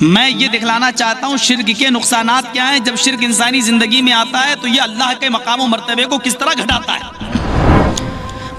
میں یہ دکھلانا چاہتا ہوں شرک کے نقصانات کیا ہیں۔ جب شرک انسانی زندگی میں آتا ہے تو یہ اللہ کے مقام و مرتبے کو کس طرح گھٹاتا ہے۔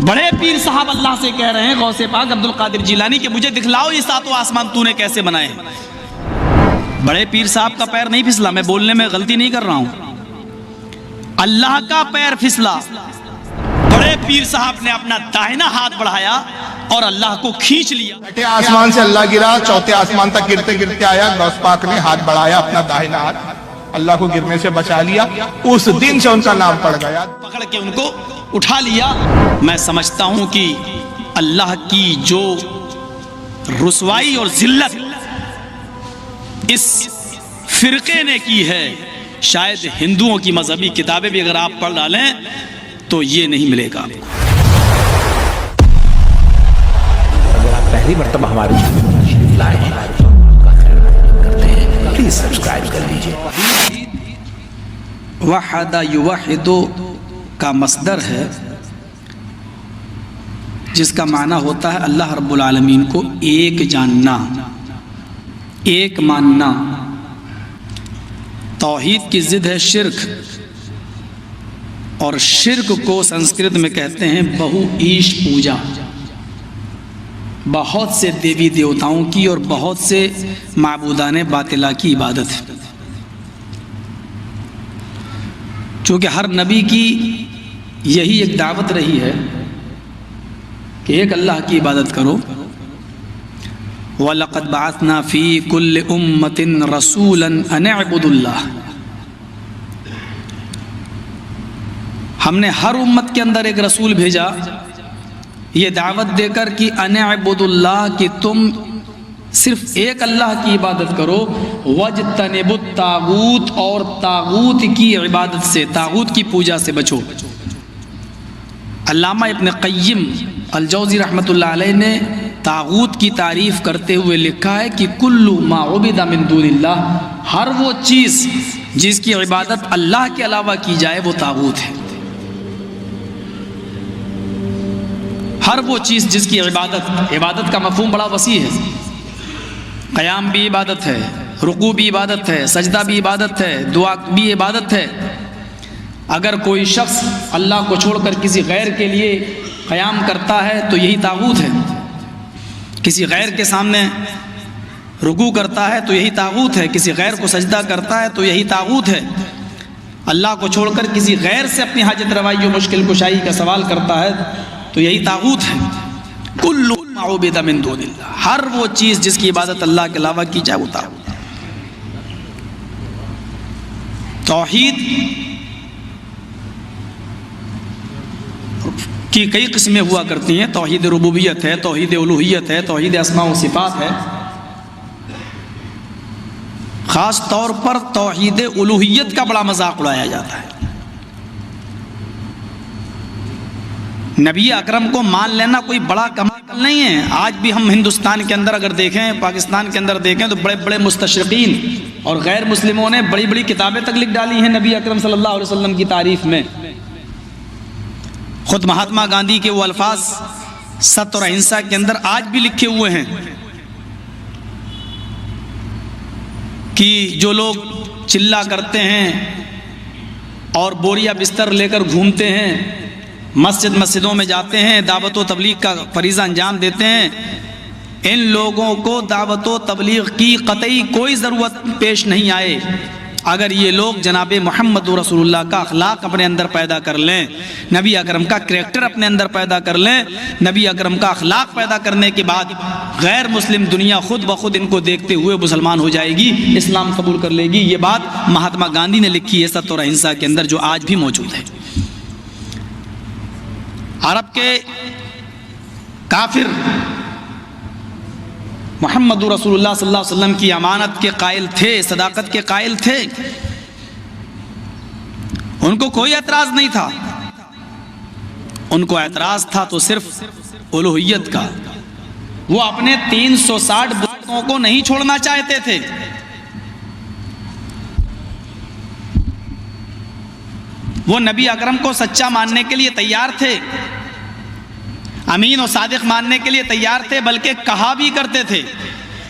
بڑے پیر صاحب اللہ سے کہہ رہے ہیں، غوث پاک عبد القادر جیلانی، کہ مجھے دکھلاؤ یہ ساتوں آسمان تو نے کیسے بنائے ہیں۔ بڑے پیر صاحب کا پیر نہیں پھسلا، میں بولنے میں غلطی نہیں کر رہا ہوں، اللہ کا پیر پھسلا۔ بڑے پیر صاحب نے اپنا داہنا ہاتھ بڑھایا اور اللہ کو کھینچ لیا۔ چھٹے آسمان سے اللہ گرا، چوتھے آسمان تک گرتے گرتے آیا، غوث پاک نے ہاتھ بڑھایا، اپنا داہنا ہاتھ، اللہ کو گرنے سے بچا لیا۔ اس دن سے ان کا نام پڑ گیا، پکڑ کے ان کو اٹھا لیا۔ میں سمجھتا ہوں کہ اللہ کی جو رسوائی اور ذلت اس فرقے نے کی ہے، شاید ہندوؤں کی مذہبی کتابیں بھی اگر آپ پڑھ ڈالیں تو یہ نہیں ملے گا۔ اگر آپ پہلی مرتبہ ہمارے چینل پر تشریف لائے ہیں کرتے ہیں، پلیز سبسکرائب کر لیجئے۔ وحد یوحد کا مصدر ہے جس کا معنی ہوتا ہے اللہ رب العالمین کو ایک جاننا، ایک ماننا۔ توحید کی ضد ہے شرک، اور شرک کو سنسکرت میں کہتے ہیں بہو ایش پوجا۔ بہت سے دیوی دیوتاؤں کی اور بہت سے معبودان باطلہ کی عبادت ہے۔ چونکہ ہر نبی کی یہی ایک دعوت رہی ہے کہ ایک اللہ کی عبادت کرو۔ وَلَقَدْ بَعَثْنَا فِي كُلِّ أُمَّةٍ رَسُولًا أَنِ اعْبُدُوا اللَّهَ۔ ہم نے ہر امت کے اندر ایک رسول بھیجا یہ دعوت دے کر کہ أَنِ اعْبُدُوا اللَّهَ، کہ تم صرف ایک اللہ کی عبادت کرو، وَاجْتَنِبُوا الطَّاغُوتَ، اور طاغوت کی عبادت سے، طاغوت کی پوجا سے بچو۔ علامہ ابن قیم الجوزی رحمۃ اللہ علیہ نے طاغوت کی تعریف کرتے ہوئے لکھا ہے کہ کل ما عبد من دون اللہ، ہر وہ چیز جس کی عبادت اللہ کے علاوہ کی جائے وہ طاغوت ہے۔ ہر وہ چیز جس کی عبادت کا مفہوم بڑا وسیع ہے۔ قیام بھی عبادت ہے، رکوع بھی عبادت ہے، سجدہ بھی عبادت ہے، دعا بھی عبادت ہے۔ اگر کوئی شخص اللہ کو چھوڑ کر کسی غیر کے لیے قیام کرتا ہے تو یہی طاغوت ہے، کسی غیر کے سامنے رکوع کرتا ہے تو یہی طاغوت ہے، کسی غیر کو سجدہ کرتا ہے تو یہی طاغوت ہے، اللہ کو چھوڑ کر کسی غیر سے اپنی حاجت روائی و مشکل کشائی کا سوال کرتا ہے تو یہی طاغوت ہے۔ کل ما عبد من دون اللہ، ہر وہ چیز جس کی عبادت اللہ کے علاوہ کی جائے وہ طاغوت ہے۔ توحید کی کئی قسمیں ہوا کرتی ہیں، توحید ربوبیت ہے، توحید الوہیت ہے، توحید اسماء و صفات ہے۔ خاص طور پر توحید الوہیت کا بڑا مذاق اڑایا جاتا ہے۔ نبی اکرم کو مان لینا کوئی بڑا کمال نہیں ہے۔ آج بھی ہم ہندوستان کے اندر اگر دیکھیں، پاکستان کے اندر دیکھیں تو بڑے بڑے مستشرقین اور غیر مسلموں نے بڑی بڑی کتابیں تک لکھ ڈالی ہیں نبی اکرم صلی اللہ علیہ وسلم کی تعریف میں۔ خود مہاتما گاندھی کے وہ الفاظ ستیہ اور اہنسا کے اندر آج بھی لکھے ہوئے ہیں کہ جو لوگ چلا کرتے ہیں اور بوریا بستر لے کر گھومتے ہیں، مسجدوں میں جاتے ہیں، دعوت و تبلیغ کا فریضہ انجام دیتے ہیں، ان لوگوں کو دعوت و تبلیغ کی قطعی کوئی ضرورت پیش نہیں آئے اگر یہ لوگ جناب محمد رسول اللہ کا اخلاق اپنے اندر پیدا کر لیں، نبی اکرم کا کریکٹر اپنے اندر پیدا کر لیں۔ نبی اکرم کا اخلاق پیدا کرنے کے بعد غیر مسلم دنیا خود بخود ان کو دیکھتے ہوئے مسلمان ہو جائے گی، اسلام قبول کر لے گی۔ یہ بات مہاتما گاندھی نے لکھی ہے ستیہ اور اہنسا کے اندر، جو آج بھی موجود ہے۔ عرب کے کافر محمد رسول اللہ صلی اللہ علیہ وسلم کی امانت کے قائل تھے، صداقت کے قائل تھے، ان کو کوئی اعتراض نہیں تھا۔ ان کو اعتراض تھا تو صرف الوہیت کا۔ وہ اپنے 360 بتوں کو نہیں چھوڑنا چاہتے تھے۔ وہ نبی اکرم کو سچا ماننے کے لیے تیار تھے، امین و صادق ماننے کے لیے تیار تھے، بلکہ کہا بھی کرتے تھے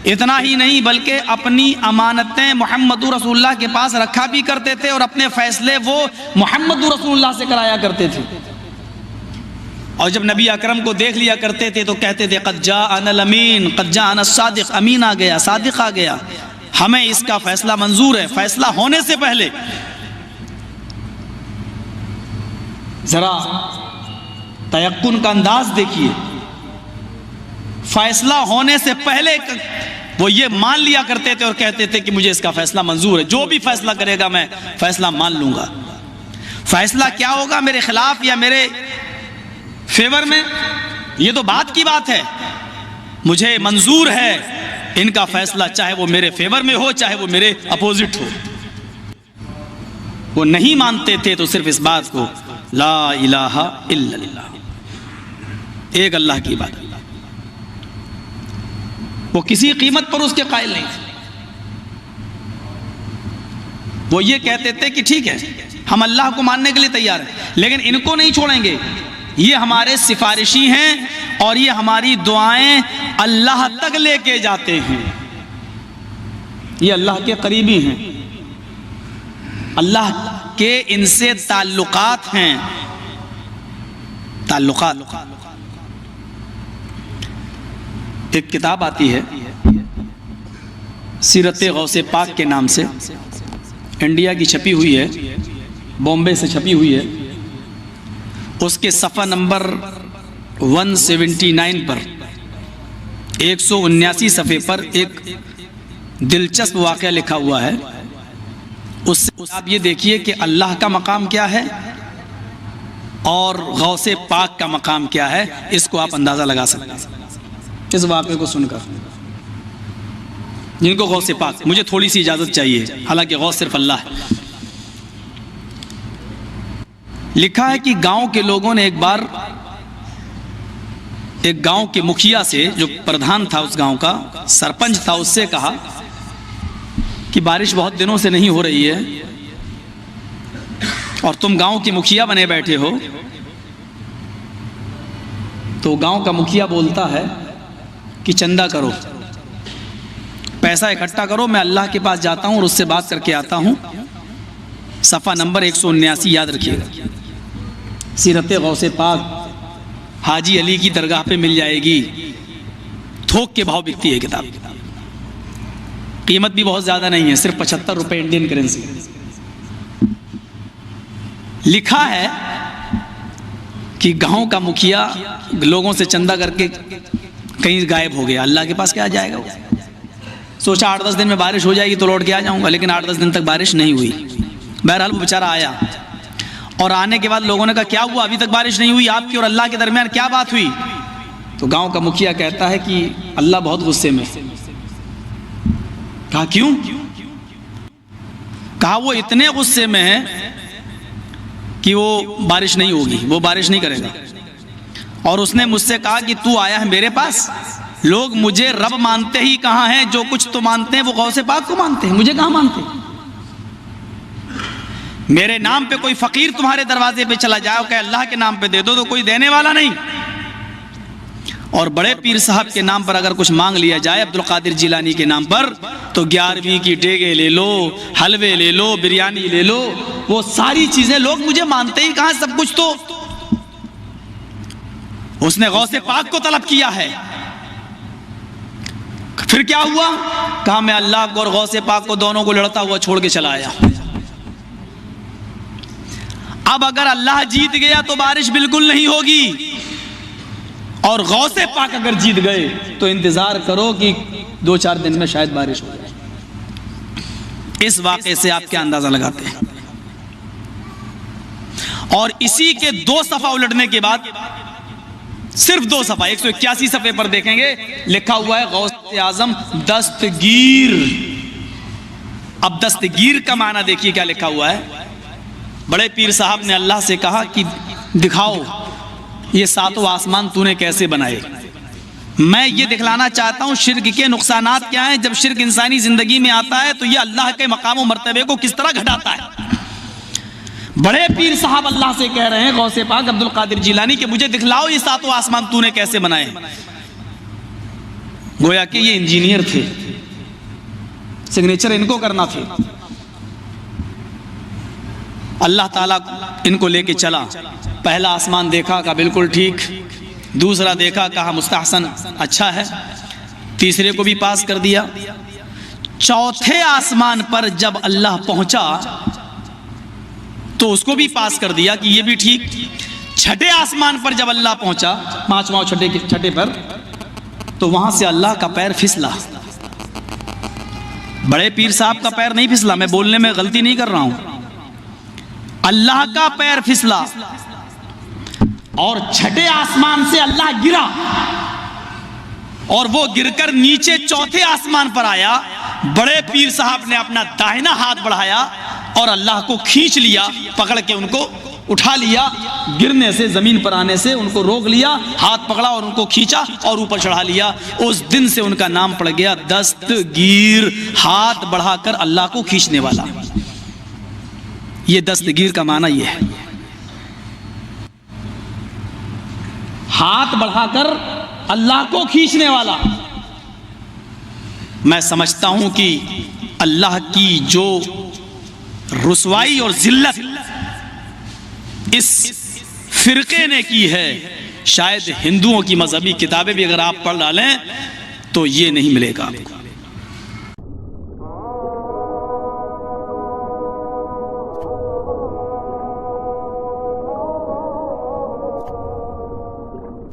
اتنا ہی نہیں بلکہ اپنی امانتیں محمد رسول اللہ کے پاس رکھا بھی کرتے تھے اور اپنے فیصلے وہ محمد رسول اللہ سے کرایا کرتے تھے. اور جب نبی اکرم کو دیکھ لیا کرتے تھے تو کہتے تھے قد جاءنا الامین قد جاءنا الصادق، امین آ گیا، صادق آ گیا، ہمیں اس کا فیصلہ منظور ہے. فیصلہ ہونے سے پہلے ذرا تیقن کا انداز دیکھیے، فیصلہ ہونے سے پہلے وہ یہ مان لیا کرتے تھے اور کہتے تھے کہ مجھے اس کا فیصلہ منظور ہے، جو بھی فیصلہ کرے گا میں فیصلہ مان لوں گا. فیصلہ کیا ہوگا، میرے خلاف یا میرے فیور میں، یہ تو بات کی بات ہے، مجھے منظور ہے ان کا فیصلہ، چاہے وہ میرے فیور میں ہو چاہے وہ میرے اپوزٹ ہو. وہ نہیں مانتے تھے تو صرف اس بات کو، لا الہ الا اللہ، ایک اللہ کی بات، وہ کسی قیمت پر اس کے قائل نہیں تھے. وہ یہ کہتے تھے کہ ٹھیک ہے ہم اللہ کو ماننے کے لیے تیار ہیں لیکن ان کو نہیں چھوڑیں گے، یہ ہمارے سفارشی ہیں اور یہ ہماری دعائیں اللہ تک لے کے جاتے ہیں، یہ اللہ کے قریبی ہیں، اللہ کے ان سے تعلقات ہیں، تعلقات. ایک کتاب آتی ہے سیرت غوث پاک کے نام سے، انڈیا کی چھپی ہوئی ہے، بامبے سے چھپی ہوئی ہے. اس کے صفحہ نمبر 179 پر 179 صفحے پر ایک دلچسپ واقعہ لکھا ہوا ہے. اس سے آپ یہ دیکھیے کہ اللہ کا مقام کیا ہے اور غوث پاک کا مقام کیا ہے، اس کو آپ اندازہ لگا سکتے ہیں اس واقعے کو سن کر. جن کو غوث پاک، مجھے تھوڑی سی اجازت چاہیے، حالانکہ غوث صرف اللہ ہے. لکھا ہے کہ گاؤں کے لوگوں نے ایک بار ایک گاؤں کے مکھیا سے، جو پردھان تھا اس گاؤں کا، سرپنچ تھا، اس سے کہا کہ بارش بہت دنوں سے نہیں ہو رہی ہے اور تم گاؤں کے مکھیا بنے بیٹھے ہو. تو گاؤں کا مکھیا بولتا ہے کہ چندہ کرو، پیسہ اکٹھا کرو، میں اللہ کے پاس جاتا ہوں اور اس سے بات کر کے آتا ہوں. صفحہ نمبر 179 یاد رکھیے گا، سیرت غوث پاک حاجی علی کی درگاہ پہ مل جائے گی، تھوک کے بھاؤ بکتی ہے کتاب، قیمت بھی بہت زیادہ نہیں ہے، صرف 75 روپے انڈین کرنسی. لکھا ہے کہ گاؤں کا مکھیا لوگوں سے چندہ کر کے کہیں غائب ہو گیا، اللہ کے پاس کیا جائے گا. سوچا 8-10 دن میں بارش ہو جائے گی تو لوٹ کے آ جاؤں گا، لیکن 8-10 دن تک بارش نہیں ہوئی. بہرحال وہ بیچارہ آیا اور آنے کے بعد لوگوں نے کہا کیا ہوا، ابھی تک بارش نہیں ہوئی، آپ کی اور اللہ کے درمیان کیا بات ہوئی؟ تو گاؤں کا مکھیا کہتا ہے کہ اللہ بہت غصے میں. کہا کیوں؟ کہا وہ اتنے غصے میں ہے کہ وہ بارش نہیں ہوگی، وہ بارش نہیں کرے گا. اور اس نے مجھ سے کہا کہ تو آیا ہے میرے پاس، لوگ مجھے رب مانتے ہی کہاں ہیں، جو کچھ تو مانتے ہیں وہ غوث پاک کو مانتے ہیں، مجھے کہاں مانتے. میرے نام پہ کوئی فقیر تمہارے دروازے پہ چلا جائے کہ اللہ کے نام پہ دے دو تو کوئی دینے والا نہیں، اور بڑے پیر صاحب کے نام پر اگر کچھ مانگ لیا جائے، عبد القادر جیلانی کے نام پر، تو 11ویں کی ڈیگے لے لو، حلوے لے لو، بریانی لے لو، وہ ساری چیزیں لوگ مجھے مانتے ہی کہاں، سب کچھ تو اس نے غوث پاک کو طلب کیا ہے. پھر کیا ہوا؟ کہا میں اللہ کو اور غوث پاک کو دونوں کو لڑتا ہوا چھوڑ کے چلا آیا. اب اگر اللہ جیت گیا تو بارش بالکل نہیں ہوگی، اور غوث پاک اگر جیت گئے تو انتظار کرو کہ 2-4 دن میں شاید بارش ہو جائے. اس واقعے سے آپ کیا اندازہ لگاتے ہیں؟ اور اسی کے 2 صفحہ الٹنے کے بعد، صرف 2 صفحہ 181 صفحے پر دیکھیں گے لکھا ہوا ہے غوث اعظم دستگیر. اب دستگیر کا معنی دیکھیے کیا لکھا ہوا ہے. بڑے پیر صاحب نے اللہ سے کہا کہ دکھاؤ یہ 7 آسمان تو نے کیسے بنائے، میں یہ دکھلانا چاہتا ہوں شرک کے نقصانات کیا ہیں. جب شرک انسانی زندگی میں آتا ہے تو یہ اللہ کے مقام و مرتبے کو کس طرح گھٹاتا ہے. بڑے پیر صاحب اللہ سے کہہ رہے ہیں غوث پاک عبد القادر جیلانی کہ مجھے دکھلاؤ یہ 7 آسمان تو نے کیسے بنائے. گویا کہ یہ انجینئر تھے، سگنیچر ان کو کرنا تھے. اللہ تعالیٰ ان کو لے کے چلا. پہلا آسمان دیکھا، کہا بالکل ٹھیک. دوسرا دیکھا، کہا مستحسن، اچھا ہے. تیسرے کو بھی پاس کر دیا. چوتھے آسمان پر جب اللہ پہنچا تو اس کو بھی پاس کر دیا کہ یہ بھی ٹھیک. چھٹے آسمان پر جب اللہ پہنچا، پانچواں چھٹے پر، تو وہاں سے اللہ کا پیر پھسلا. بڑے پیر صاحب کا پیر نہیں پھسلا، میں بولنے میں غلطی نہیں کر رہا ہوں، اللہ کا پیر پھسلا. اور چھٹے آسمان سے اللہ گرا، اور وہ گر کر نیچے چوتھے آسمان پر آیا. بڑے پیر صاحب نے اپنا داہنا ہاتھ بڑھایا اور اللہ کو کھینچ لیا، پکڑ کے ان کو اٹھا لیا. گرنے سے، زمین پر آنے سے ان کو روک لیا، ہاتھ پکڑا اور ان کو کھینچا اور اوپر چڑھا لیا. اس دن سے ان کا نام پڑ گیا دستگیر، ہاتھ بڑھا کر اللہ کو کھینچنے والا. یہ دستگیر کا معنی یہ ہے، ہاتھ بڑھا کر اللہ کو کھینچنے والا. میں سمجھتا ہوں کہ اللہ کی جو رسوائی اور ذلت اس فرقے نے کی ہے، شاید ہندوؤں کی مذہبی کتابیں بھی اگر آپ پڑھ ڈالیں تو یہ نہیں ملے گا آپ کو.